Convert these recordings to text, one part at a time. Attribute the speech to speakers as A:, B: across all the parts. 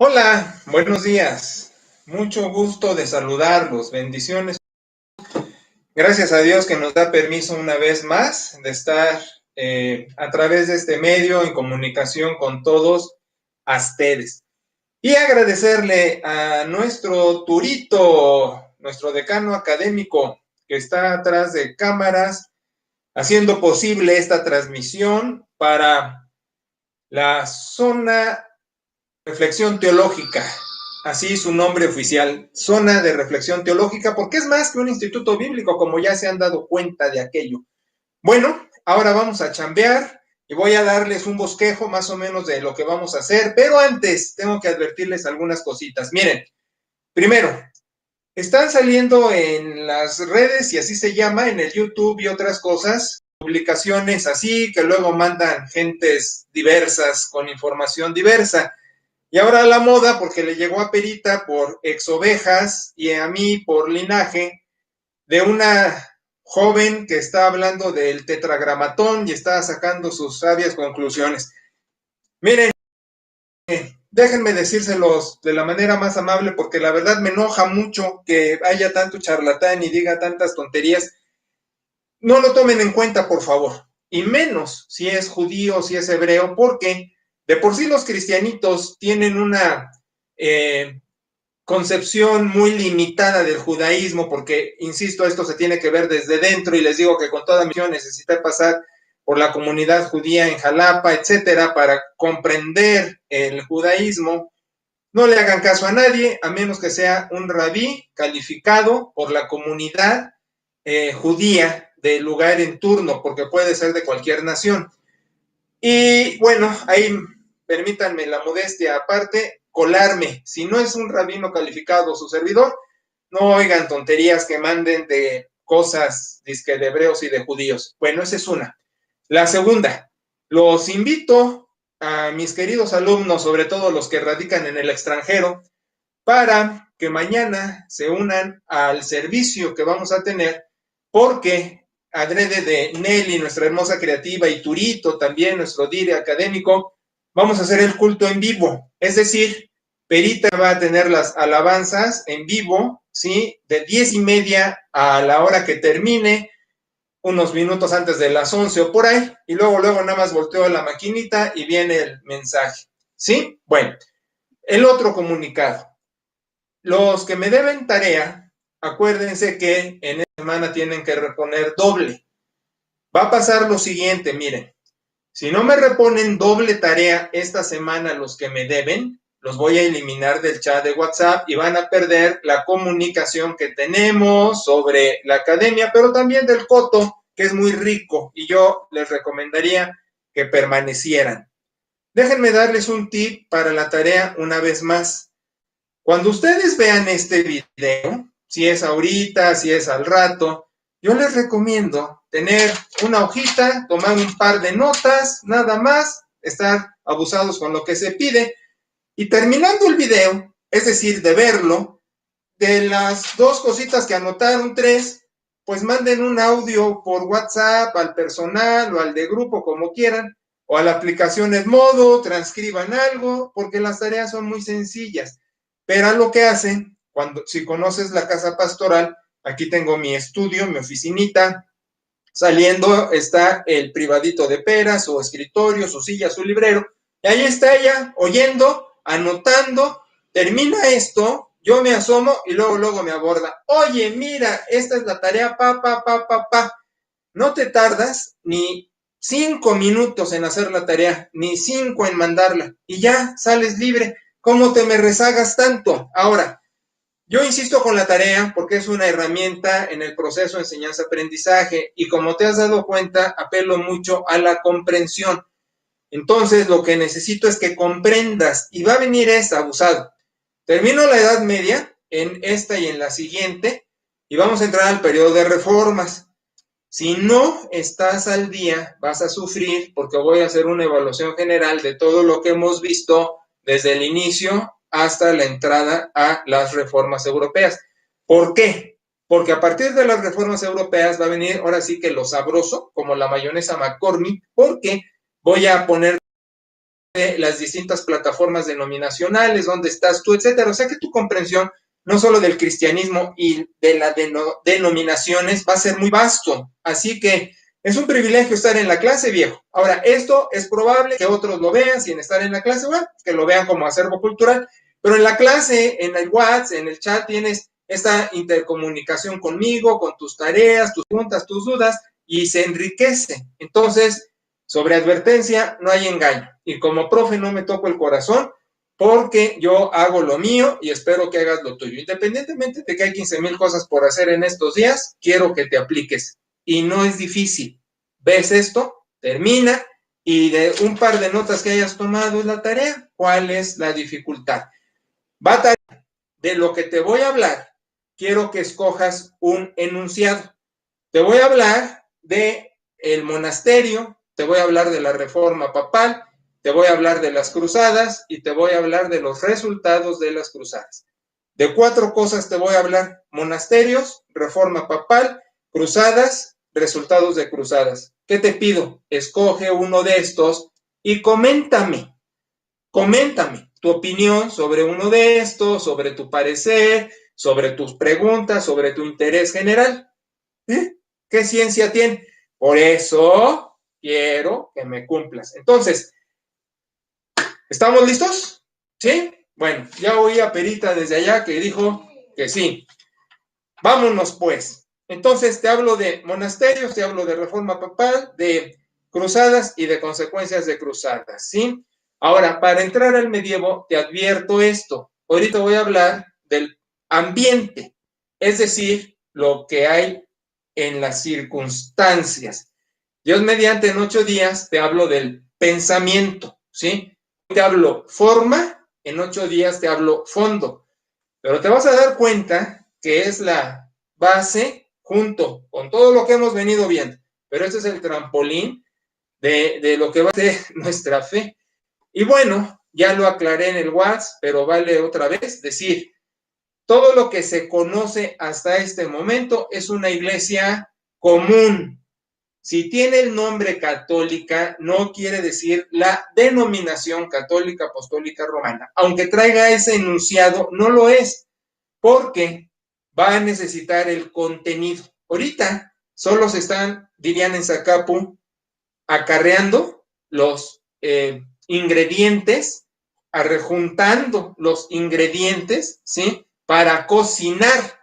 A: Hola, buenos días. Mucho gusto de saludarlos. Bendiciones. Gracias a Dios que nos da permiso una vez más de estar a través de este medio en comunicación con todos ustedes. Y agradecerle a nuestro Turito, nuestro decano académico que está atrás de cámaras, haciendo posible esta transmisión para la zona Reflexión Teológica, así su nombre oficial, Zona de Reflexión Teológica, porque es más que un instituto bíblico, como ya se han dado cuenta de aquello. Bueno, ahora vamos a chambear y voy a darles un bosquejo más o menos de lo que vamos a hacer, pero antes tengo que advertirles algunas cositas. Miren, primero, están saliendo en las redes, y así se llama, en el YouTube y otras cosas, publicaciones así que luego mandan gentes diversas con información diversa. Y ahora la moda, porque le llegó a Perita por exovejas y a mí por linaje, de una joven que está hablando del tetragramatón y está sacando sus sabias conclusiones. Miren, déjenme decírselos de la manera más amable, porque la verdad me enoja mucho que haya tanto charlatán y diga tantas tonterías. No lo tomen en cuenta, por favor, y menos si es judío o si es hebreo, porque de por sí los cristianitos tienen una concepción muy limitada del judaísmo, porque, insisto, esto se tiene que ver desde dentro, y les digo que con toda misión necesité pasar por la comunidad judía en Jalapa, etcétera, para comprender el judaísmo. No le hagan caso a nadie, a menos que sea un rabí calificado por la comunidad judía del lugar en turno, porque puede ser de cualquier nación. Y bueno, ahí permítanme la modestia aparte, colarme. Si no es un rabino calificado su servidor, no oigan tonterías que manden de cosas disque de hebreos y de judíos. Bueno, esa es una. La segunda, los invito a mis queridos alumnos, sobre todo los que radican en el extranjero, para que mañana se unan al servicio que vamos a tener, porque adrede de Nelly, nuestra hermosa creativa, y Turito, también nuestro dire académico, vamos a hacer el culto en vivo. Es decir, Perita va a tener las alabanzas en vivo, ¿sí? De 10:30 a la hora que termine, unos minutos antes de las 11 o por ahí, y luego nada más volteo la maquinita y viene el mensaje, ¿sí? Bueno, el otro comunicado. Los que me deben tarea, acuérdense que en esta semana tienen que reponer doble. Va a pasar lo siguiente, miren. Si no me reponen doble tarea esta semana los que me deben, los voy a eliminar del chat de WhatsApp y van a perder la comunicación que tenemos sobre la academia, pero también del coto, que es muy rico, y yo les recomendaría que permanecieran. Déjenme darles un tip para la tarea una vez más. Cuando ustedes vean este video, si es ahorita, si es al rato, yo les recomiendo tener una hojita, tomar un par de notas, nada más, estar abusados con lo que se pide, y terminando el video, es decir, de verlo, de las dos cositas que anotaron, tres, pues manden un audio por WhatsApp al personal o al de grupo, como quieran, o a la aplicación Edmodo, transcriban algo, porque las tareas son muy sencillas. Pero lo que hacen, si conoces la casa pastoral, aquí tengo mi estudio, mi oficinita, saliendo está el privadito de Pera, su escritorio, su silla, su librero, y ahí está ella, oyendo, anotando, termina esto, yo me asomo y luego me aborda. Oye, mira, esta es la tarea, pa. No te tardas ni 5 minutos en hacer la tarea, ni 5 en mandarla, y ya sales libre. ¿Cómo te me rezagas tanto? Ahora, yo insisto con la tarea porque es una herramienta en el proceso de enseñanza-aprendizaje, y como te has dado cuenta, apelo mucho a la comprensión. Entonces, lo que necesito es que comprendas, y va a venir abusado. Termino la Edad Media en esta y en la siguiente, y vamos a entrar al periodo de reformas. Si no estás al día, vas a sufrir, porque voy a hacer una evaluación general de todo lo que hemos visto desde el inicio hasta la entrada a las reformas europeas. ¿Por qué? Porque a partir de las reformas europeas va a venir ahora sí que lo sabroso, como la mayonesa McCormick, porque voy a poner de las distintas plataformas denominacionales, dónde estás tú, etcétera. O sea que tu comprensión no solo del cristianismo y de las denominaciones va a ser muy vasto. Así que es un privilegio estar en la clase, viejo. Ahora, esto es probable que otros lo vean sin estar en la clase, bueno, que lo vean como acervo cultural, pero en la clase, en el WhatsApp, en el chat, tienes esta intercomunicación conmigo, con tus tareas, tus preguntas, tus dudas, y se enriquece. Entonces, sobre advertencia, no hay engaño. Y como profe no me toco el corazón, porque yo hago lo mío y espero que hagas lo tuyo. Independientemente de que hay 15,000 cosas por hacer en estos días, quiero que te apliques. Y no es difícil. ¿Ves esto? Termina y de un par de notas que hayas tomado es la tarea. ¿Cuál es la dificultad? De lo que te voy a hablar, quiero que escojas un enunciado. Te voy a hablar de el monasterio, te voy a hablar de la reforma papal, te voy a hablar de las cruzadas y te voy a hablar de los resultados de las cruzadas. De 4 cosas te voy a hablar: monasterios, reforma papal, cruzadas, resultados de cruzadas. ¿Qué te pido? Escoge uno de estos y coméntame tu opinión sobre uno de estos, sobre tu parecer, sobre tus preguntas, sobre tu interés general. ¿Qué ciencia tiene? Por eso quiero que me cumplas. Entonces, ¿estamos listos? ¿Sí? Bueno, ya oí a Perita desde allá que dijo que sí. Vámonos pues. Entonces te hablo de monasterios, te hablo de reforma papal, de cruzadas y de consecuencias de cruzadas, ¿sí? Ahora, para entrar al medievo, te advierto esto. Ahorita voy a hablar del ambiente, es decir, lo que hay en las circunstancias. Dios mediante, en 8 días te hablo del pensamiento, ¿sí? Te hablo forma, en 8 días te hablo fondo. Pero te vas a dar cuenta que es la base junto con todo lo que hemos venido viendo. Pero este es el trampolín de lo que va a ser nuestra fe. Y bueno, ya lo aclaré en el WhatsApp, pero vale otra vez decir, todo lo que se conoce hasta este momento es una iglesia común. Si tiene el nombre católica, no quiere decir la denominación católica apostólica romana. Aunque traiga ese enunciado, no lo es, porque va a necesitar el contenido. Ahorita solo se están, dirían en Zacapu, acarreando los ingredientes, rejuntando los ingredientes, ¿sí? Para cocinar.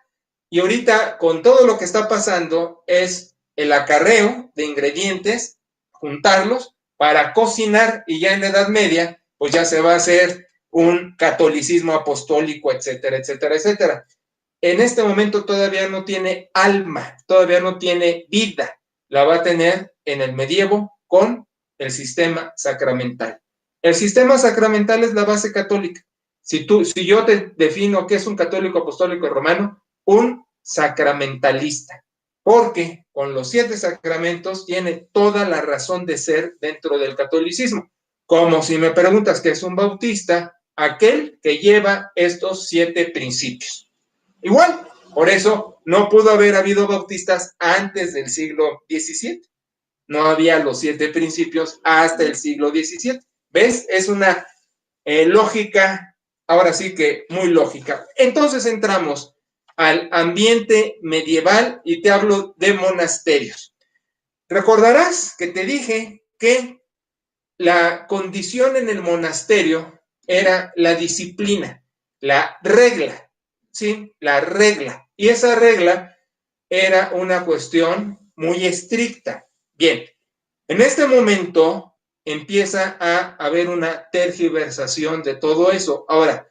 A: Y ahorita, con todo lo que está pasando, es el acarreo de ingredientes, juntarlos para cocinar, y ya en la Edad Media, pues ya se va a hacer un catolicismo apostólico, etcétera, etcétera, etcétera. En este momento todavía no tiene alma, todavía no tiene vida. La va a tener en el medievo con el sistema sacramental. El sistema sacramental es la base católica. Si yo te defino qué es un católico apostólico romano, un sacramentalista, porque con los 7 sacramentos tiene toda la razón de ser dentro del catolicismo. Como si me preguntas qué es un bautista, aquel que lleva estos 7 principios. Igual, por eso no pudo haber habido bautistas antes del siglo XVII. No había los 7 principios hasta el siglo XVII. ¿Ves? Es una lógica, ahora sí que muy lógica. Entonces entramos al ambiente medieval y te hablo de monasterios. Recordarás que te dije que la condición en el monasterio era la disciplina, la regla, ¿sí? La regla. Y esa regla era una cuestión muy estricta. Bien, en este momento empieza a haber una tergiversación de todo eso. Ahora,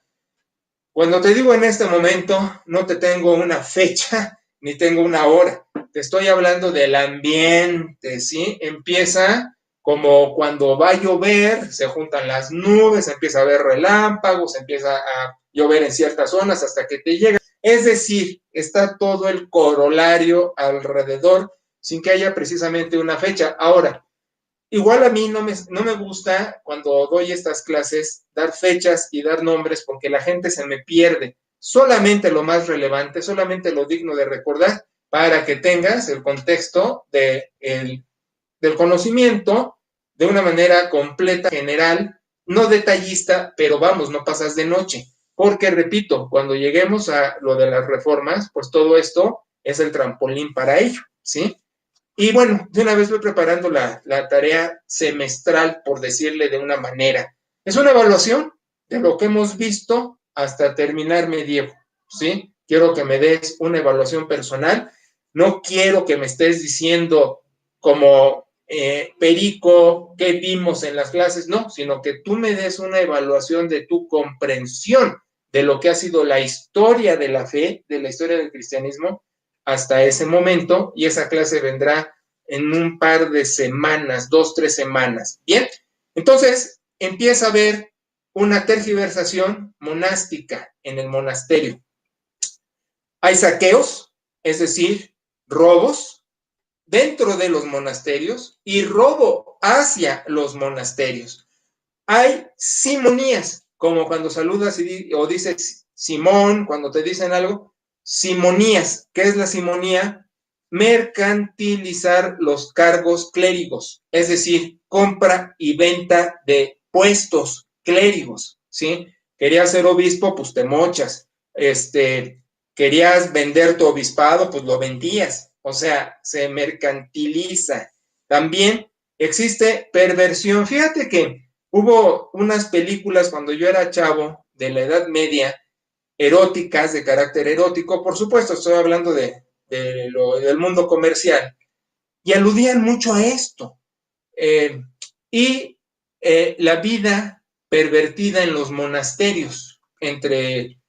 A: cuando te digo en este momento, no te tengo una fecha ni tengo una hora. Te estoy hablando del ambiente, ¿sí? Empieza como cuando va a llover, se juntan las nubes, empieza a haber relámpagos, empieza a llover en ciertas zonas hasta que te llega. Es decir, está todo el corolario alrededor sin que haya precisamente una fecha. Ahora, igual a mí no me gusta cuando doy estas clases dar fechas y dar nombres porque la gente se me pierde. Solamente lo más relevante, solamente lo digno de recordar para que tengas el contexto del conocimiento de una manera completa, general, no detallista, pero vamos, no pasas de noche. Porque, repito, cuando lleguemos a lo de las reformas, pues todo esto es el trampolín para ello, ¿sí? Y bueno, de una vez voy preparando la tarea semestral, por decirle de una manera. Es una evaluación de lo que hemos visto hasta terminar medievo, ¿sí? Quiero que me des una evaluación personal. No quiero que me estés diciendo como perico qué vimos en las clases, no, sino que tú me des una evaluación de tu comprensión de lo que ha sido la historia de la fe, de la historia del cristianismo hasta ese momento, y esa clase vendrá en un par de semanas, 2, 3 semanas. Bien, entonces empieza a haber una tergiversación monástica en el monasterio. Hay saqueos, es decir, robos dentro de los monasterios y robo hacia los monasterios. Hay simonías, como cuando saludas o dices Simón, cuando te dicen algo, simonías. ¿Qué es la simonía? Mercantilizar los cargos clérigos, es decir, compra y venta de puestos clérigos, ¿sí? Querías ser obispo, pues te mochas. Querías vender tu obispado, pues lo vendías. O sea, se mercantiliza. También existe perversión. Fíjate que hubo unas películas cuando yo era chavo, de la Edad Media, eróticas, de carácter erótico, por supuesto, estoy hablando del mundo comercial, y aludían mucho a esto. Y la vida pervertida en los monasterios, entre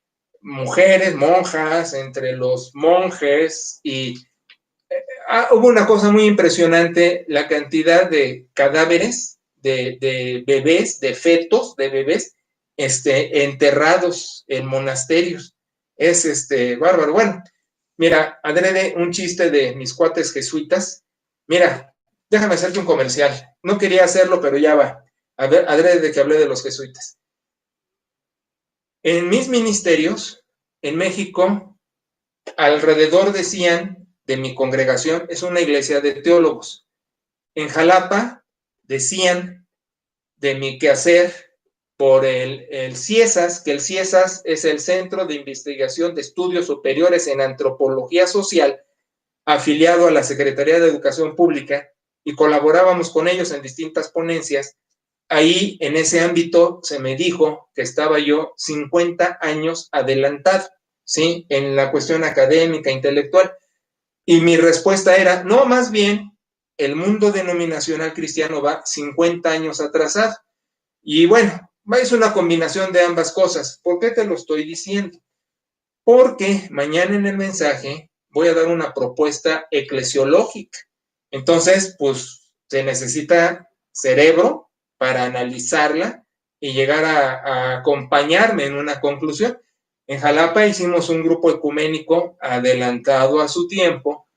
A: mujeres, monjas, entre los monjes, y hubo una cosa muy impresionante, la cantidad de cadáveres de bebés, de fetos, de bebés, enterrados en monasterios. Es bárbaro. Bueno, mira, adrede un chiste de mis cuates jesuitas. Mira, déjame hacerte un comercial. No quería hacerlo, pero ya va. A ver, adrede de que hablé de los jesuitas. En mis ministerios, en México, alrededor decían de mi congregación, es una iglesia de teólogos. En Jalapa decían de mi quehacer por el CIESAS, que el CIESAS es el Centro de Investigación de Estudios Superiores en Antropología Social, afiliado a la Secretaría de Educación Pública, y colaborábamos con ellos en distintas ponencias. Ahí, en ese ámbito, se me dijo que estaba yo 50 años adelantado, ¿sí? En la cuestión académica, intelectual. Y mi respuesta era, no, más bien, el mundo denominacional cristiano va 50 años atrasado. Y bueno, es una combinación de ambas cosas. ¿Por qué te lo estoy diciendo? Porque mañana en el mensaje voy a dar una propuesta eclesiológica. Entonces, pues se necesita cerebro para analizarla y llegar a acompañarme en una conclusión. En Jalapa hicimos un grupo ecuménico adelantado a su tiempo.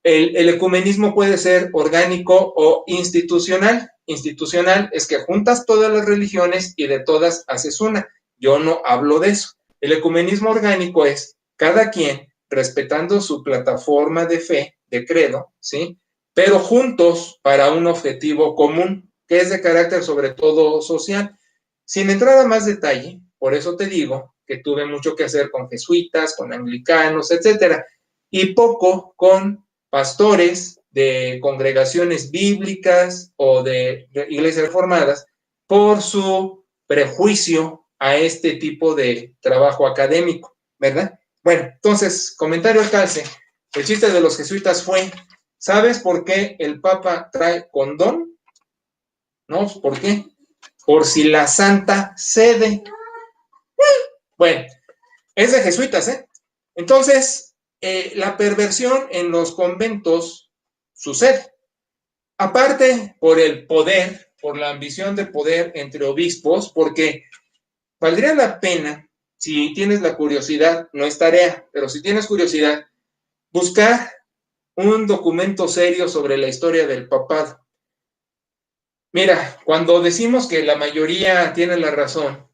A: El ecumenismo puede ser orgánico o institucional. Institucional es que juntas todas las religiones y de todas haces una. Yo no hablo de eso. El ecumenismo orgánico es cada quien respetando su plataforma de fe, de credo, ¿sí? Pero juntos para un objetivo común, que es de carácter sobre todo social. Sin entrar a más detalle, por eso te digo que tuve mucho que hacer con jesuitas, con anglicanos, etcétera, y poco con pastores de congregaciones bíblicas o de iglesias reformadas por su prejuicio a este tipo de trabajo académico, ¿verdad? Bueno, entonces, comentario al calce. El chiste de los jesuitas fue, ¿sabes por qué el Papa trae condón? ¿No? ¿Por qué? Por si la santa cede. Bueno, es de jesuitas, ¿eh? Entonces, la perversión en los conventos sucede. Aparte, por el poder, por la ambición de poder entre obispos, porque valdría la pena, si tienes la curiosidad, no es tarea, pero si tienes curiosidad, buscar un documento serio sobre la historia del papado. Mira, cuando decimos que la mayoría tiene la razón,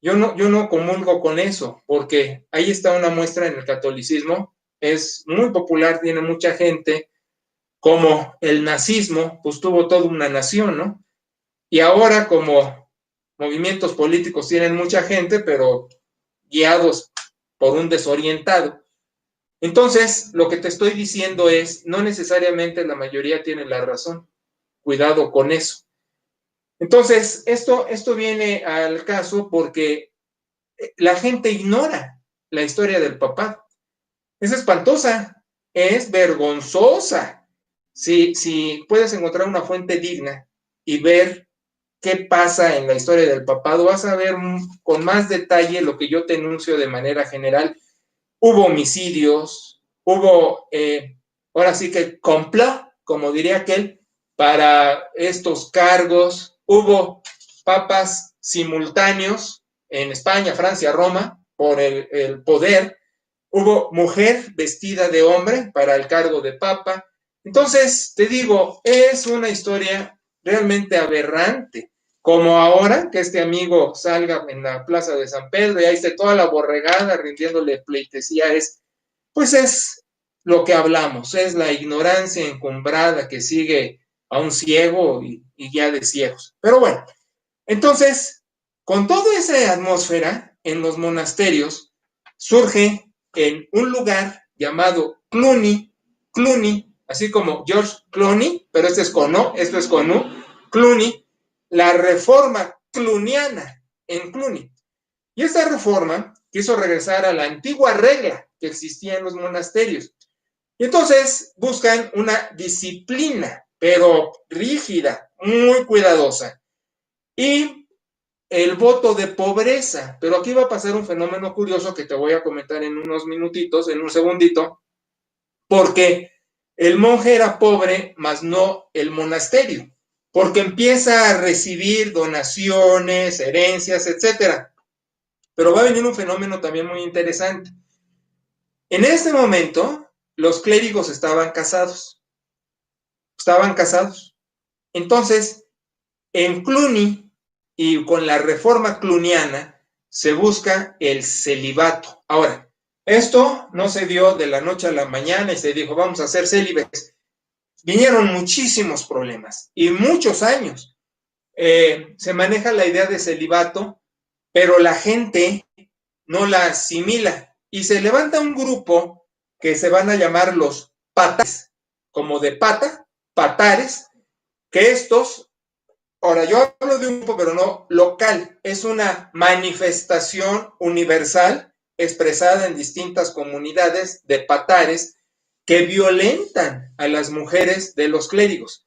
A: yo no comulgo con eso, porque ahí está una muestra en el catolicismo, es muy popular, tiene mucha gente, como el nazismo, pues tuvo toda una nación, ¿no? Y ahora como movimientos políticos tienen mucha gente, pero guiados por un desorientado. Entonces, lo que te estoy diciendo es, no necesariamente la mayoría tiene la razón. Cuidado con eso. Entonces, esto viene al caso porque la gente ignora la historia del papado. Es espantosa, es vergonzosa. Si puedes encontrar una fuente digna y ver qué pasa en la historia del papado, vas a ver con más detalle lo que yo te enuncio de manera general. Hubo homicidios, hubo, ahora sí que complot, como diría aquel, para estos cargos, hubo papas simultáneos en España, Francia, Roma, por el poder, hubo mujer vestida de hombre para el cargo de papa. Entonces, te digo, es una historia realmente aberrante. Como ahora que este amigo salga en la plaza de San Pedro y ahí esté toda la borregada rindiéndole pleitesía, pues es lo que hablamos, es la ignorancia encumbrada que sigue a un ciego y guía de ciegos. Pero bueno, entonces, con toda esa atmósfera en los monasterios, surge en un lugar llamado Cluny, así como George Clooney, pero este es con O, esto es con U, Cluny, la reforma cluniana en Cluny. Y esta reforma quiso regresar a la antigua regla que existía en los monasterios. Y entonces buscan una disciplina, pero rígida, muy cuidadosa. Y el voto de pobreza. Pero aquí va a pasar un fenómeno curioso que te voy a comentar en unos minutitos, en un segundito, porque el monje era pobre, mas no el monasterio, porque empieza a recibir donaciones, herencias, etcétera. Pero va a venir un fenómeno también muy interesante. En este momento, los clérigos estaban casados. Entonces, en Cluny y con la reforma cluniana se busca el celibato. Ahora, esto no se dio de la noche a la mañana y se dijo, vamos a ser célibes. Vinieron muchísimos problemas y muchos años. Se maneja la idea de celibato, pero la gente no la asimila y se levanta un grupo que se van a llamar los patares, como de pata, patares, que estos, ahora yo hablo de un grupo pero no local, es una manifestación universal expresada en distintas comunidades de patares que violentan a las mujeres de los clérigos.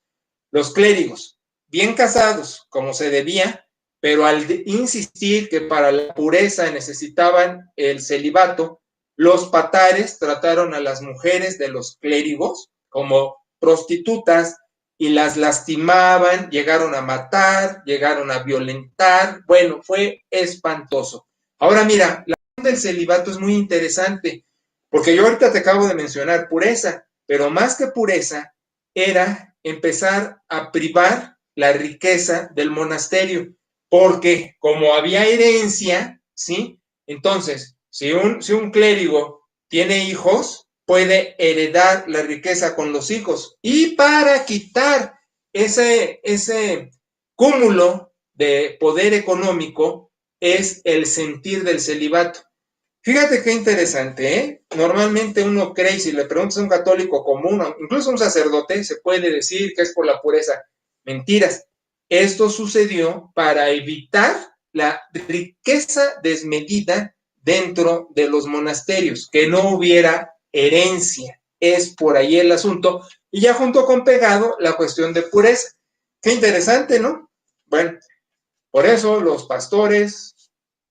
A: Los clérigos, bien casados, como se debía, pero al insistir que para la pureza necesitaban el celibato, los patares trataron a las mujeres de los clérigos como prostitutas y las lastimaban, llegaron a matar, llegaron a violentar. Bueno, fue espantoso. Ahora mira, la cuestión del celibato es muy interesante, porque yo ahorita te acabo de mencionar pureza, pero más que pureza, era empezar a privar la riqueza del monasterio, porque como había herencia, ¿sí? Entonces, si un clérigo tiene hijos, puede heredar la riqueza con los hijos. Y para quitar ese cúmulo de poder económico es el sentir del celibato. Fíjate qué interesante, ¿eh? Normalmente uno cree, y si le preguntas a un católico común, incluso a un sacerdote, se puede decir que es por la pureza. Mentiras. Esto sucedió para evitar la riqueza desmedida dentro de los monasterios, que no hubiera herencia. Es por ahí el asunto. Y ya junto con pegado la cuestión de pureza. Qué interesante, ¿no? Bueno, por eso los pastores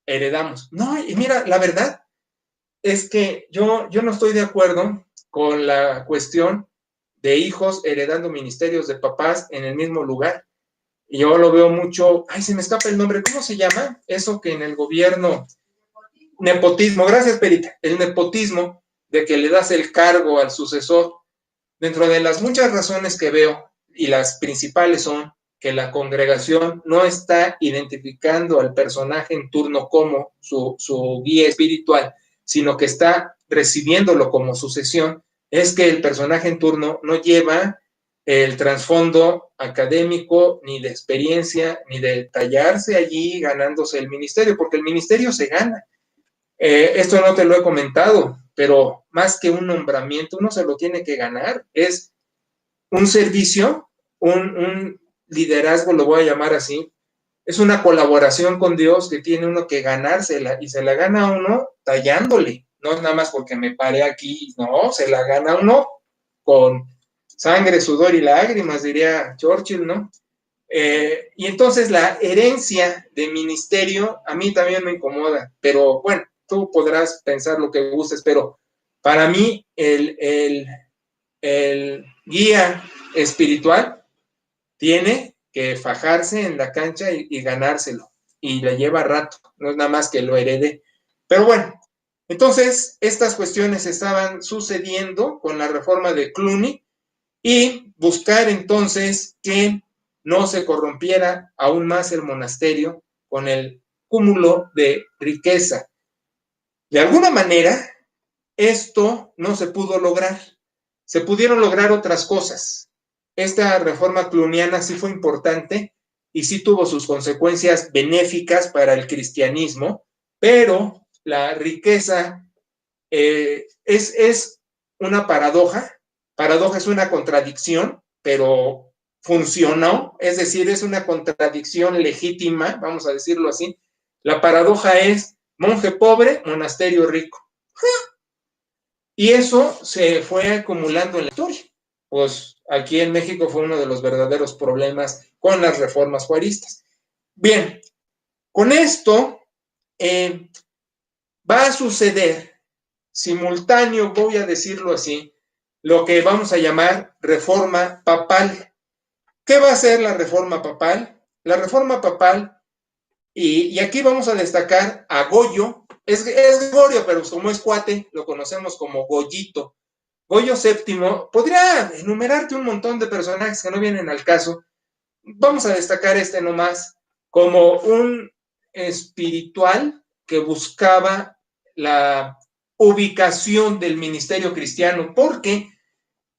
A: heredamos. No, y mira, la verdad es que yo no estoy de acuerdo con la cuestión de hijos heredando ministerios de papás en el mismo lugar. Y yo lo veo mucho, ay, se me escapa el nombre, ¿cómo se llama? Eso que en el gobierno, nepotismo, gracias Perita, el nepotismo de que le das el cargo al sucesor. Dentro de las muchas razones que veo, y las principales son que la congregación no está identificando al personaje en turno como su guía espiritual, sino que está recibiéndolo como sucesión, es que el personaje en turno no lleva el trasfondo académico, ni de experiencia, ni de tallarse allí ganándose el ministerio, porque el ministerio se gana. Esto no te lo he comentado, pero más que un nombramiento, uno se lo tiene que ganar. Es un servicio, un liderazgo, lo voy a llamar así. Es una colaboración con Dios que tiene uno que ganársela, y se la gana uno tallándole. No es nada más porque me paré aquí, no, se la gana uno con sangre, sudor y lágrimas, diría Churchill, ¿no? Y entonces la herencia de ministerio a mí también me incomoda, pero bueno, tú podrás pensar lo que gustes, pero para mí el guía espiritual tiene que fajarse en la cancha y ganárselo, y le lleva rato, no es nada más que lo herede. Pero bueno, entonces estas cuestiones estaban sucediendo con la reforma de Cluny, y buscar entonces que no se corrompiera aún más el monasterio con el cúmulo de riqueza. De alguna manera, esto no se pudo lograr. Se pudieron lograr otras cosas. Esta reforma cluniana sí fue importante y sí tuvo sus consecuencias benéficas para el cristianismo, pero la riqueza es una paradoja. Paradoja es una contradicción, pero funcionó, es decir, es una contradicción legítima, vamos a decirlo así. La paradoja es monje pobre, monasterio rico. Y eso se fue acumulando en la historia. Pues aquí en México fue uno de los verdaderos problemas con las reformas juaristas. Bien, con esto va a suceder simultáneo, voy a decirlo así, lo que vamos a llamar reforma papal. ¿Qué va a ser la reforma papal? La reforma papal, y aquí vamos a destacar a Goyo, es Gregorio, pero como es cuate, lo conocemos como Goyito. Goyo VII, podría enumerarte un montón de personajes que no vienen al caso. Vamos a destacar este nomás, como un espiritual que buscaba la ubicación del ministerio cristiano, porque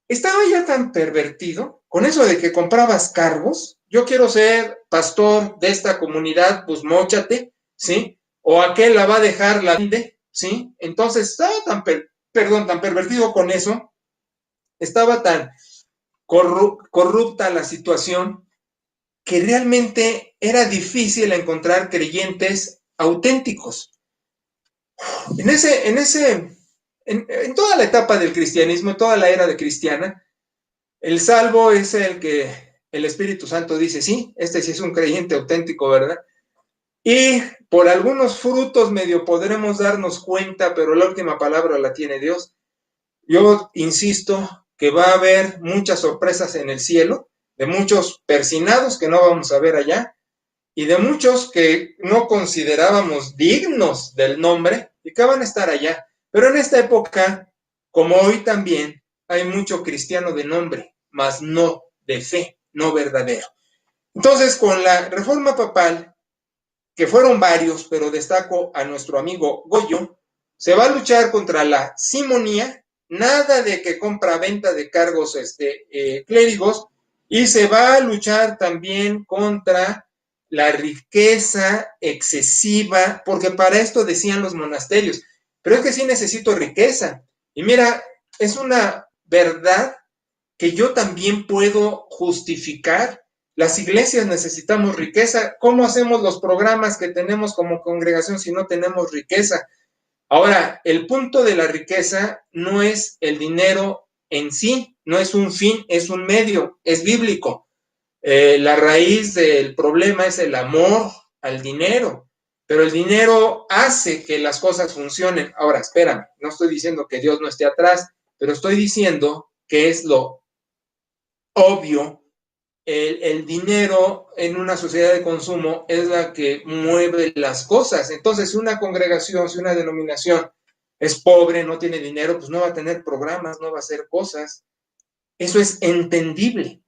A: estaba ya tan pervertido con eso de que comprabas cargos. Yo quiero ser pastor de esta comunidad, pues móchate, ¿sí? O aquel la va a dejar la vende, ¿sí? Entonces estaba tan pervertido con eso, estaba tan corrupta la situación, que realmente era difícil encontrar creyentes auténticos. En toda la etapa del cristianismo, en toda la era de cristiana, el salvo es el que el Espíritu Santo dice, sí, este sí es un creyente auténtico, ¿verdad? Y por algunos frutos medio podremos darnos cuenta, pero la última palabra la tiene Dios. Yo insisto que va a haber muchas sorpresas en el cielo, de muchos persinados que no vamos a ver allá, y de muchos que no considerábamos dignos del nombre y que van a estar allá. Pero en esta época, como hoy también, hay mucho cristiano de nombre, mas no de fe, no verdadero. Entonces, con la reforma papal, que fueron varios, pero destaco a nuestro amigo Goyo, se va a luchar contra la simonía, nada de que compra-venta de cargos clérigos, y se va a luchar también contra la riqueza excesiva, porque para esto decían los monasterios, pero es que sí necesito riqueza. Y mira, es una verdad que yo también puedo justificar. Las iglesias necesitamos riqueza. ¿Cómo hacemos los programas que tenemos como congregación si no tenemos riqueza? Ahora, el punto de la riqueza no es el dinero en sí, no es un fin, es un medio, es bíblico. La raíz del problema es el amor al dinero, pero el dinero hace que las cosas funcionen. Ahora, espérame, no estoy diciendo que Dios no esté atrás, pero estoy diciendo que es lo obvio. El dinero en una sociedad de consumo es la que mueve las cosas. Entonces, si una congregación, si una denominación es pobre, no tiene dinero, pues no va a tener programas, no va a hacer cosas. Eso es entendible.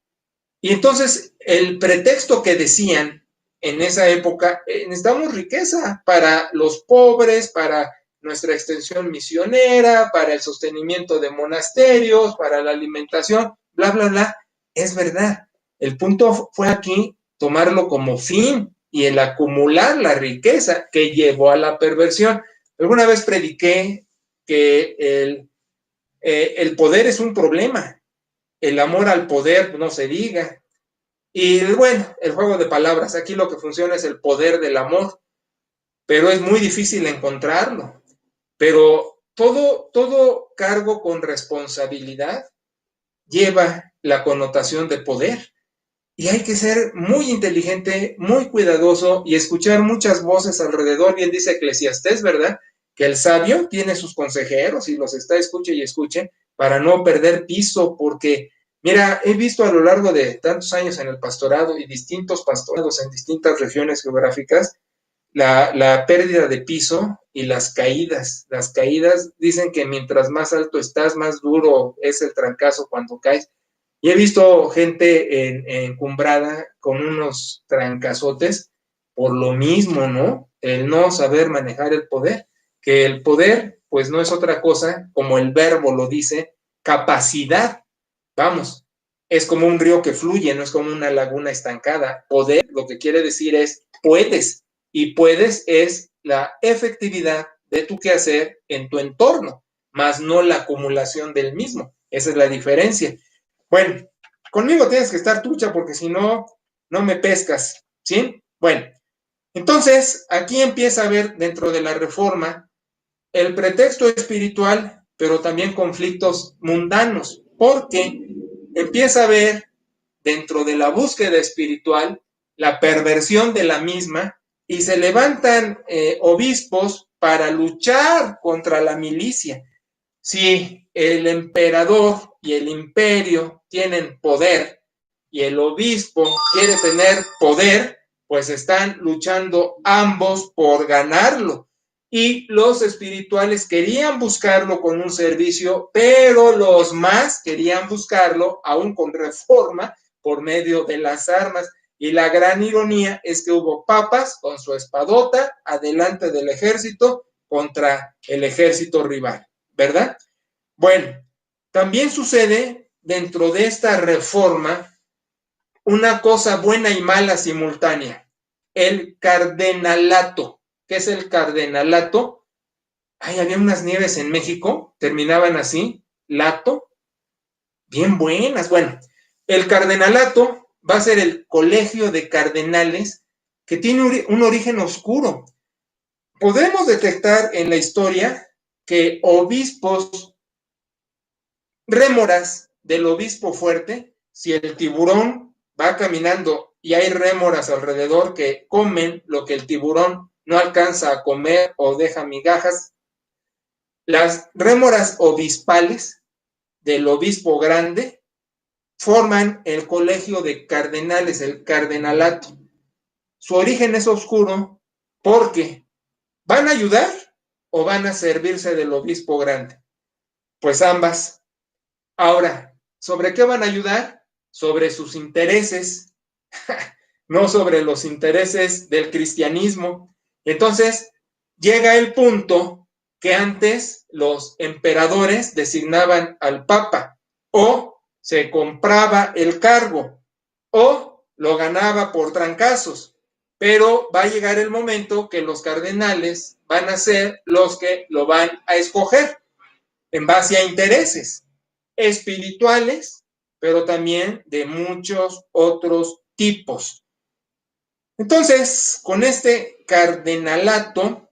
A: Y entonces, el pretexto que decían en esa época, necesitamos riqueza para los pobres, para nuestra extensión misionera, para el sostenimiento de monasterios, para la alimentación, bla, bla, bla. es verdad. El punto fue aquí tomarlo como fin y el acumular la riqueza que llevó a la perversión. Alguna vez prediqué que el poder es un problema, el amor al poder no se diga. Y bueno, el juego de palabras, aquí lo que funciona es el poder del amor, pero es muy difícil encontrarlo. Pero todo cargo con responsabilidad lleva la connotación de poder. Y hay que ser muy inteligente, muy cuidadoso y escuchar muchas voces alrededor. Bien dice Eclesiastés, ¿verdad? Que el sabio tiene sus consejeros y los está escuche y escuche para no perder piso, porque, mira, he visto a lo largo de tantos años en el pastorado y distintos pastorados en distintas regiones geográficas, la pérdida de piso y las caídas. Las caídas dicen que mientras más alto estás, más duro es el trancazo cuando caes. Y he visto gente encumbrada con unos trancazotes por lo mismo, ¿no? El no saber manejar el poder, que el poder, pues no es otra cosa, como el verbo lo dice, capacidad. Vamos, es como un río que fluye, no es como una laguna estancada. Poder, lo que quiere decir es puedes, y puedes es la efectividad de tu quehacer en tu entorno, más no la acumulación del mismo. Esa es la diferencia. Bueno, conmigo tienes que estar trucha porque si no, no me pescas, ¿sí? Bueno, entonces aquí empieza a haber dentro de la reforma el pretexto espiritual, pero también conflictos mundanos, porque empieza a haber dentro de la búsqueda espiritual la perversión de la misma y se levantan obispos para luchar contra la milicia. Si el emperador y el imperio tienen poder y el obispo quiere tener poder, pues están luchando ambos por ganarlo. Y los espirituales querían buscarlo con un servicio, pero los más querían buscarlo, aún con reforma, por medio de las armas. Y la gran ironía es que hubo papas con su espadota adelante del ejército contra el ejército rival, ¿verdad? Bueno, también sucede dentro de esta reforma una cosa buena y mala simultánea, el cardenalato. ¿Qué es el cardenalato? Ay, había unas nieves en México, terminaban así, lato, bien buenas. Bueno, el cardenalato va a ser el colegio de cardenales que tiene un origen oscuro. Podemos detectar en la historia que obispos rémoras del obispo fuerte, si el tiburón va caminando y hay rémoras alrededor que comen lo que el tiburón no alcanza a comer o deja migajas, las rémoras obispales del obispo grande forman el colegio de cardenales, el cardenalato. Su origen es oscuro porque ¿van a ayudar o van a servirse del obispo grande? Pues ambas. Ahora, ¿sobre qué van a ayudar? Sobre sus intereses, no sobre los intereses del cristianismo. Entonces, llega el punto que antes los emperadores designaban al papa o se compraba el cargo o lo ganaba por trancazos, pero va a llegar el momento que los cardenales van a ser los que lo van a escoger en base a intereses espirituales, pero también de muchos otros tipos. Entonces, con este cardenalato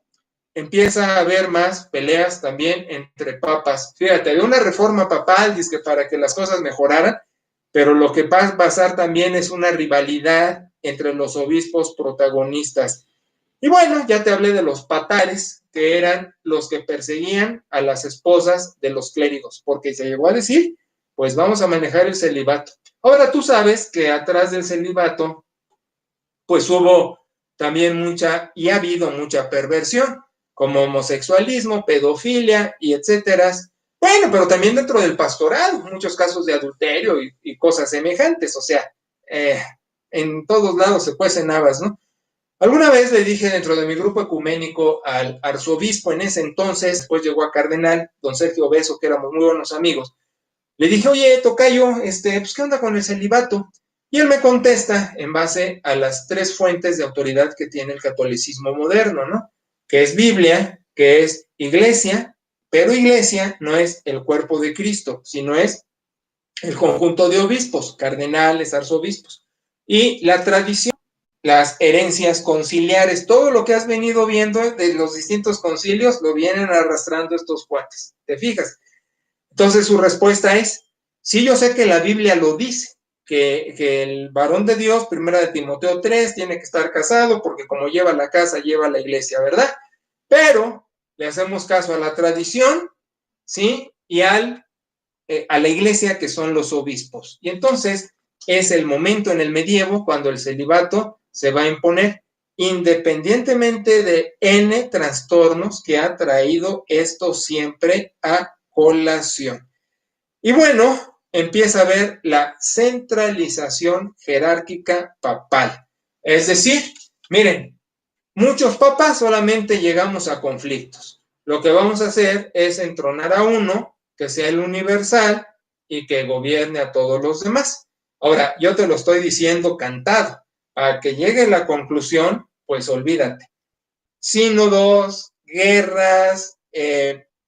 A: empieza a haber más peleas también entre papas. Fíjate, había una reforma papal, dice, para que las cosas mejoraran, pero lo que va a pasar también es una rivalidad entre los obispos protagonistas. Y bueno, ya te hablé de los patares, que eran los que perseguían a las esposas de los clérigos, porque se llegó a decir, pues vamos a manejar el celibato. Ahora tú sabes que atrás del celibato, pues hubo también mucha, y ha habido mucha perversión, como homosexualismo, pedofilia y etcétera. Bueno, pero también dentro del pastorado, muchos casos de adulterio y cosas semejantes, o sea, en todos lados se cuecen habas, ¿no? Alguna vez le dije dentro de mi grupo ecuménico al arzobispo en ese entonces, después llegó a cardenal, don Sergio Beso, que éramos muy buenos amigos, Le dije, oye, tocayo, pues, ¿qué onda con el celibato? Y él me contesta en base a las 3 fuentes de autoridad que tiene el catolicismo moderno, ¿no? Que es Biblia, que es Iglesia, pero Iglesia no es el cuerpo de Cristo, sino es el conjunto de obispos, cardenales, arzobispos. Y la tradición, las herencias conciliares, todo lo que has venido viendo de los distintos concilios, lo vienen arrastrando estos cuates. ¿Te fijas? Entonces su respuesta es, sí, yo sé que la Biblia lo dice, que el varón de Dios, primera de Timoteo 3, tiene que estar casado porque como lleva la casa, lleva la iglesia, ¿verdad? Pero le hacemos caso a la tradición, ¿sí? Y a la iglesia, que son los obispos. Y entonces es el momento en el medievo cuando el celibato se va a imponer, independientemente de N trastornos que ha traído esto siempre a colación. Y bueno, empieza a haber la centralización jerárquica papal. Es decir, miren, muchos papas solamente llegamos a conflictos. Lo que vamos a hacer es entronar a uno que sea el universal y que gobierne a todos los demás. Ahora, yo te lo estoy diciendo cantado. Para que llegue la conclusión, pues olvídate. Sínodos, guerras,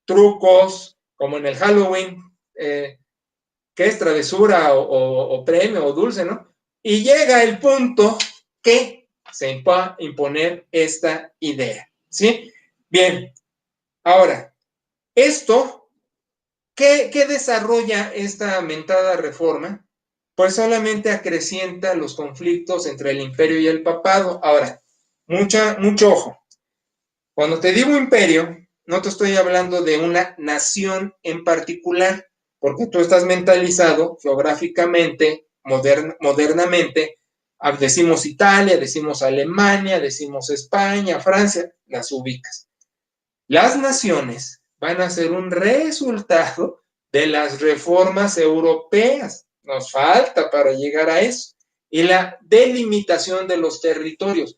A: trucos, como en el Halloween, que es travesura o premio o dulce, ¿no? Y llega el punto que se va a imponer esta idea, ¿sí? Bien, ahora, esto, ¿qué desarrolla esta mentada reforma? Pues solamente acrecienta los conflictos entre el imperio y el papado. Ahora, mucho ojo. Cuando te digo imperio, no te estoy hablando de una nación en particular, porque tú estás mentalizado geográficamente, modernamente, decimos Italia, decimos Alemania, decimos España, Francia, las ubicas. Las naciones van a ser un resultado de las reformas europeas. Nos falta para llegar a eso. Y la delimitación de los territorios.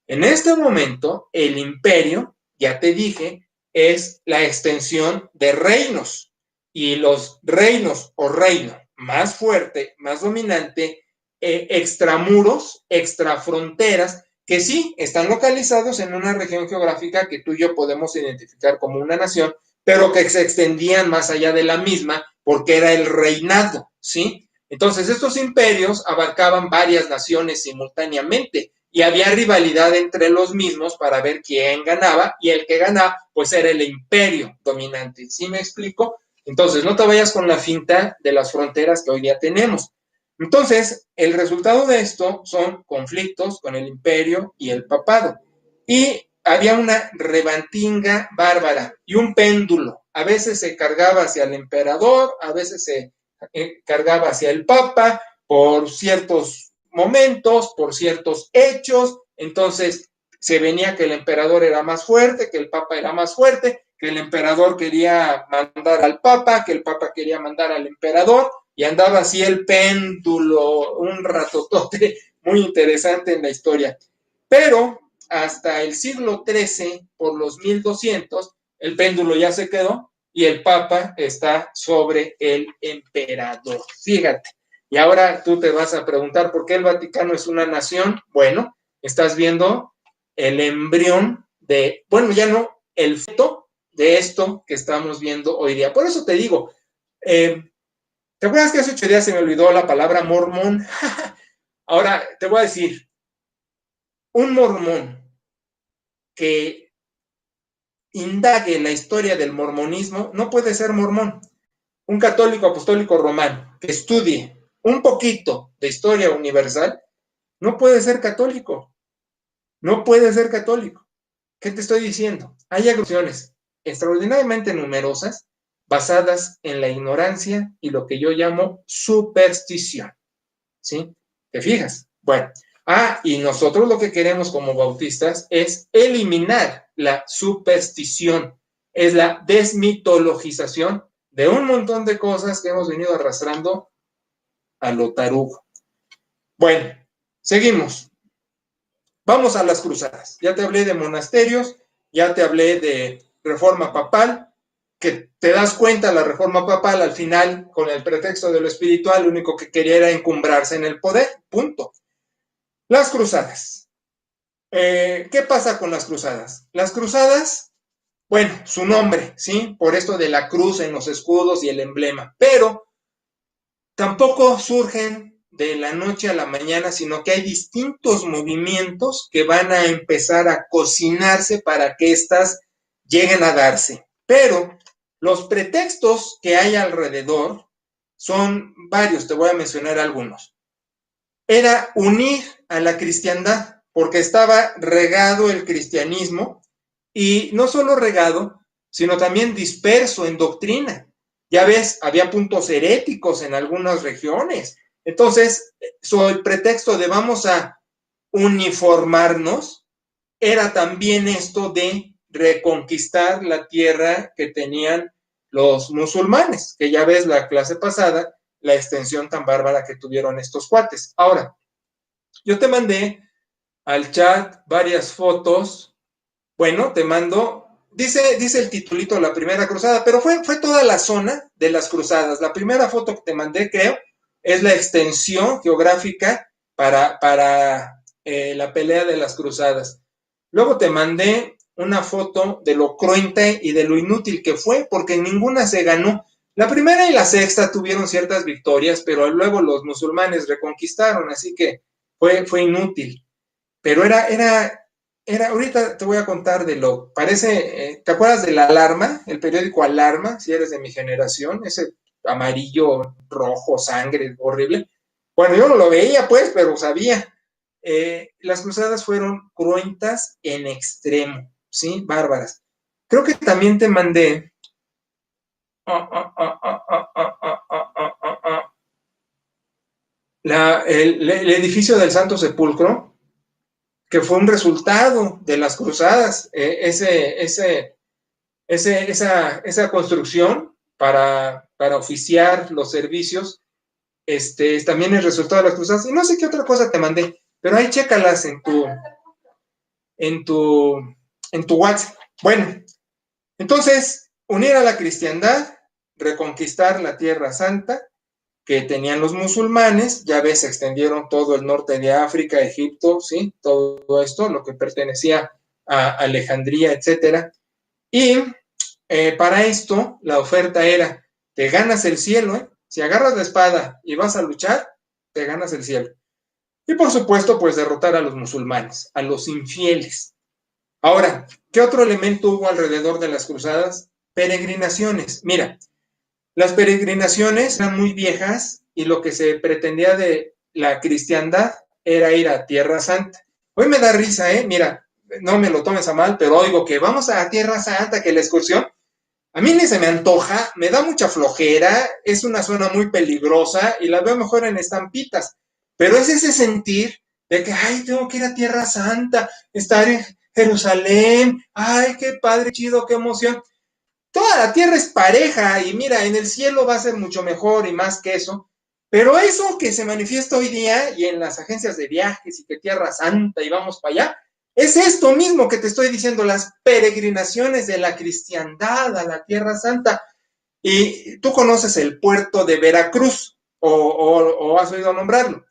A: En este momento, el imperio, ya te dije, es la extensión de reinos. Y los reinos o reino más fuerte, más dominante, extramuros, extrafronteras, que sí están localizados en una región geográfica que tú y yo podemos identificar como una nación, pero que se extendían más allá de la misma porque era el reinado, ¿sí? Entonces, estos imperios abarcaban varias naciones simultáneamente y había rivalidad entre los mismos para ver quién ganaba, y el que ganaba, pues era el imperio dominante. ¿Sí me explico? Entonces, no te vayas con la finta de las fronteras que hoy día tenemos. Entonces, el resultado de esto son conflictos con el imperio y el papado. Y había una rebantinga bárbara y un péndulo. A veces se cargaba hacia el emperador, a veces se cargaba hacia el papa por ciertos momentos, por ciertos hechos. Entonces se venía que el emperador era más fuerte, que el papa era más fuerte, que el emperador quería mandar al papa, que el papa quería mandar al emperador, y andaba así el péndulo un ratotote muy interesante en la historia. Pero hasta el siglo XIII, por los 1200, el péndulo ya se quedó y el papa está sobre el emperador. Fíjate. Y ahora tú te vas a preguntar por qué el Vaticano es una nación. Bueno, estás viendo el embrión de, bueno, ya no, el feto de esto que estamos viendo hoy día. Por eso te digo, ¿te acuerdas que hace 8 días se me olvidó la palabra mormón? Ahora te voy a decir, un mormón que indague la historia del mormonismo no puede ser mormón. Un católico apostólico romano que estudie un poquito de historia universal no puede ser católico. No puede ser católico. ¿Qué te estoy diciendo? Hay agrupaciones extraordinariamente numerosas basadas en la ignorancia y lo que yo llamo superstición. ¿Sí? ¿Te fijas? Bueno. Y nosotros lo que queremos como bautistas es eliminar la superstición, es la desmitologización de un montón de cosas que hemos venido arrastrando a lo tarugo. Bueno, seguimos. Vamos a las cruzadas. Ya te hablé de monasterios, ya te hablé de reforma papal. que te das cuenta, la reforma papal al final, con el pretexto de lo espiritual, lo único que quería era encumbrarse en el poder, punto. Las cruzadas. ¿Qué pasa con las cruzadas? Las cruzadas, bueno, su nombre, ¿sí? Por esto de la cruz en los escudos y el emblema, pero tampoco surgen de la noche a la mañana, sino que hay distintos movimientos que van a empezar a cocinarse para que éstas lleguen a darse. Pero los pretextos que hay alrededor son varios, te voy a mencionar algunos. Era unir a la cristiandad, porque estaba regado el cristianismo, y no solo regado, sino también disperso en doctrina. Ya ves, había puntos heréticos en algunas regiones. Entonces, sobre el pretexto de vamos a uniformarnos, era también esto de reconquistar la tierra que tenían los musulmanes, que ya ves la clase pasada, la extensión tan bárbara que tuvieron estos cuates. Ahora, yo te mandé al chat varias fotos. Bueno, te mando, dice el titulito La Primera Cruzada, pero fue toda la zona de las cruzadas. La primera foto que te mandé, creo, es la extensión geográfica para la pelea de las cruzadas. Luego te mandé una foto de lo cruenta y de lo inútil que fue, porque ninguna se ganó. La primera y la sexta tuvieron ciertas victorias, pero luego los musulmanes reconquistaron, así que fue inútil. Pero ahorita te voy a contar de lo, parece, ¿te acuerdas de La Alarma? El periódico Alarma, si eres de mi generación, ese amarillo, rojo, sangre, horrible. Bueno, yo no lo veía pues, pero sabía. Las cruzadas fueron cruentas en extremo, ¿sí? Bárbaras. Creo que también te mandé el edificio del Santo Sepulcro, que fue un resultado de las cruzadas, esa construcción para oficiar los servicios, también es resultado de las cruzadas. Y no sé qué otra cosa te mandé, pero ahí chécalas en tu WhatsApp. Bueno, entonces, unir a la cristiandad, reconquistar la Tierra Santa que tenían los musulmanes, ya ves, se extendieron todo el norte de África, Egipto, ¿sí? Todo esto, lo que pertenecía a Alejandría, etcétera. Y para esto, la oferta era, te ganas el cielo, ¿eh? Si agarras la espada y vas a luchar, te ganas el cielo. Y por supuesto, pues derrotar a los musulmanes, a los infieles. Ahora, ¿qué otro elemento hubo alrededor de las cruzadas? Peregrinaciones. Mira, las peregrinaciones eran muy viejas y lo que se pretendía de la cristiandad era ir a Tierra Santa. Hoy me da risa, mira, no me lo tomes a mal, pero oigo que vamos a Tierra Santa, que la excursión, a mí ni se me antoja, me da mucha flojera, es una zona muy peligrosa y la veo mejor en estampitas, pero es ese sentir de que, ay, tengo que ir a Tierra Santa, estar en Jerusalén, ay, qué padre, chido, qué emoción. Toda la tierra es pareja y mira, en el cielo va a ser mucho mejor y más que eso, pero eso que se manifiesta hoy día y en las agencias de viajes y que Tierra Santa y vamos para allá, es esto mismo que te estoy diciendo, las peregrinaciones de la cristiandad a la Tierra Santa. Y tú conoces el puerto de Veracruz o has oído nombrarlo.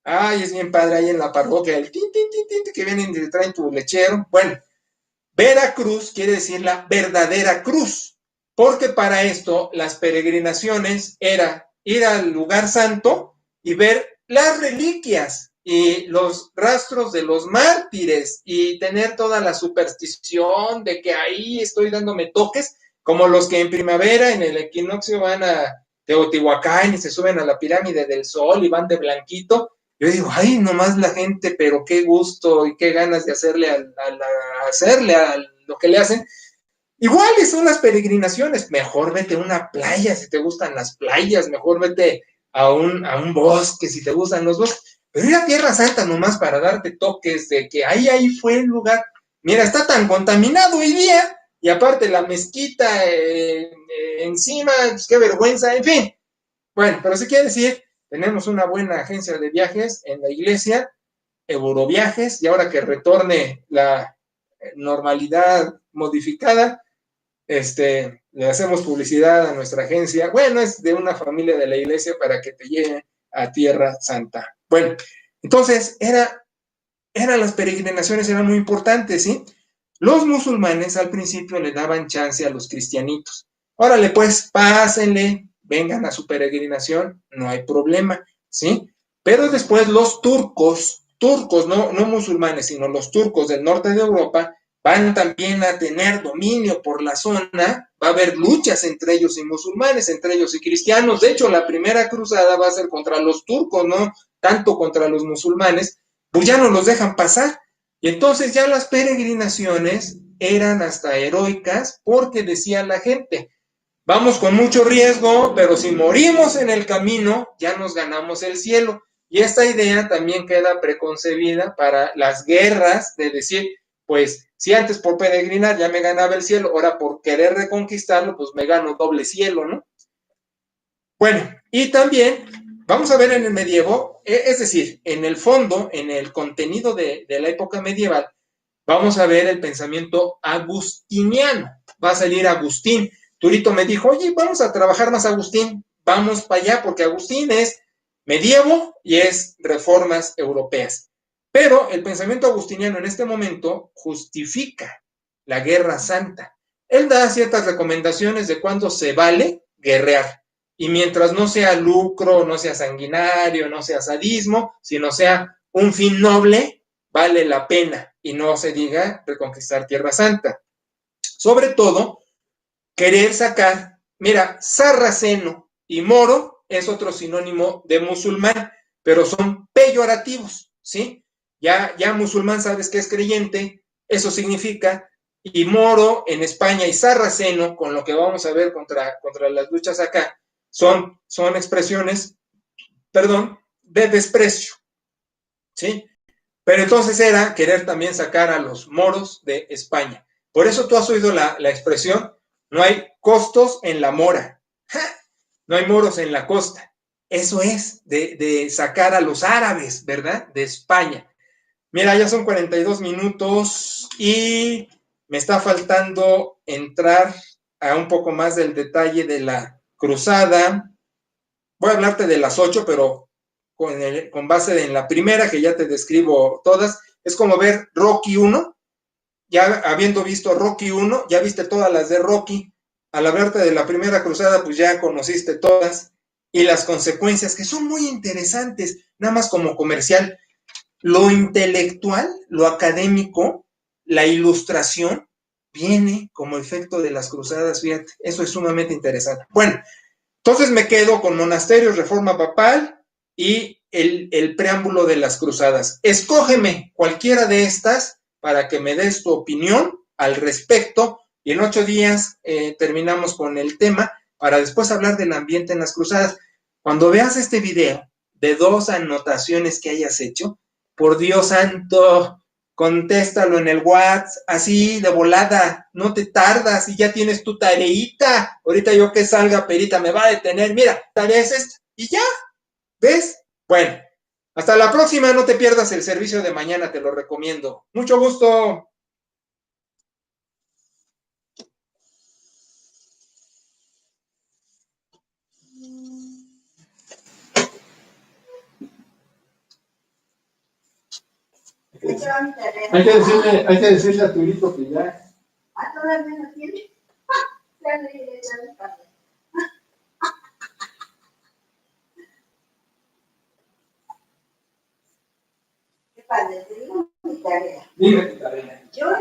A: Ay, es bien padre ahí en la parroquia, el tin, tin, tin, tin, que vienen y te traen tu lechero. Bueno, Veracruz quiere decir la verdadera cruz, porque para esto las peregrinaciones era ir al lugar santo y ver las reliquias y los rastros de los mártires y tener toda la superstición de que ahí estoy dándome toques, como los que en primavera en el equinoccio van a Teotihuacán y se suben a la pirámide del Sol y van de blanquito. Yo digo, ay, nomás la gente, pero qué gusto y qué ganas de hacerle a lo que le hacen. Iguales son las peregrinaciones. Mejor vete a una playa si te gustan las playas, mejor vete a un bosque si te gustan los bosques. Pero ir a Tierra Santa nomás para darte toques de que ahí fue el lugar. Mira, está tan contaminado hoy día y aparte la mezquita encima, pues qué vergüenza, en fin. Bueno, pero sí quiere decir, tenemos una buena agencia de viajes en la iglesia, Euroviajes, y ahora que retorne la normalidad modificada, le hacemos publicidad a nuestra agencia. Bueno, es de una familia de la iglesia para que te lleven a Tierra Santa. Bueno, entonces las peregrinaciones eran muy importantes, ¿sí? Los musulmanes al principio le daban chance a los cristianitos. Órale, pues, pásenle, vengan a su peregrinación, no hay problema, ¿sí? Pero después los turcos, no musulmanes, sino los turcos del norte de Europa, van también a tener dominio por la zona, va a haber luchas entre ellos y musulmanes, entre ellos y cristianos. De hecho, la primera cruzada va a ser contra los turcos, no tanto contra los musulmanes, pues ya no los dejan pasar. Y entonces ya las peregrinaciones eran hasta heroicas porque decía la gente, vamos con mucho riesgo, pero si morimos en el camino, ya nos ganamos el cielo. Y esta idea también queda preconcebida para las guerras de decir, pues si antes por peregrinar ya me ganaba el cielo, ahora por querer reconquistarlo, pues me gano doble cielo, ¿no? Bueno, y también vamos a ver en el medievo, es decir, en el fondo, en el contenido de la época medieval, vamos a ver el pensamiento agustiniano. Va a salir Agustín. Turito me dijo, oye, vamos a trabajar más Agustín, vamos para allá, porque Agustín es medievo y es reformas europeas. Pero el pensamiento agustiniano en este momento justifica la guerra santa. Él da ciertas recomendaciones de cuándo se vale guerrear. Y mientras no sea lucro, no sea sanguinario, no sea sadismo, sino sea un fin noble, vale la pena. Y no se diga reconquistar Tierra Santa. Sobre todo, querer sacar, mira, sarraceno y moro es otro sinónimo de musulmán, pero son peyorativos, ¿sí? Ya musulmán sabes que es creyente, eso significa, y moro en España y sarraceno, con lo que vamos a ver contra las luchas acá, son expresiones, perdón, de desprecio, ¿sí? Pero entonces era querer también sacar a los moros de España. Por eso tú has oído la expresión, no hay costos en la mora, ¡ja! No hay moros en la costa. Eso es, de sacar a los árabes, ¿verdad? De España. Mira, ya son 42 minutos y me está faltando entrar a un poco más del detalle de la cruzada. Voy a hablarte de las 8, pero con base en la primera, que ya te describo todas. Es como ver Rocky 1, ya habiendo visto Rocky 1, ya viste todas las de Rocky. Al hablarte de la primera cruzada, pues ya conociste todas. Y las consecuencias, que son muy interesantes, nada más como comercial. Lo intelectual, lo académico, la ilustración, viene como efecto de las cruzadas, fíjate. Eso es sumamente interesante. Bueno, entonces me quedo con monasterios, reforma papal y el preámbulo de las cruzadas. Escógeme cualquiera de estas para que me des tu opinión al respecto y en 8 días terminamos con el tema para después hablar del ambiente en las cruzadas. Cuando veas este video de 2 anotaciones que hayas hecho, por Dios santo, contéstalo en el WhatsApp, así de volada, no te tardas y ya tienes tu tareita. Ahorita yo que salga, Perita, me va a detener, mira, tarea es esta, y ya, ¿ves? Bueno, hasta la próxima, no te pierdas el servicio de mañana, te lo recomiendo. Mucho gusto. Hay que decirle a Turito que ya. ¿Ah, todavía no tiene? Qué padre, te digo mi tarea. Dime tu tarea. Yo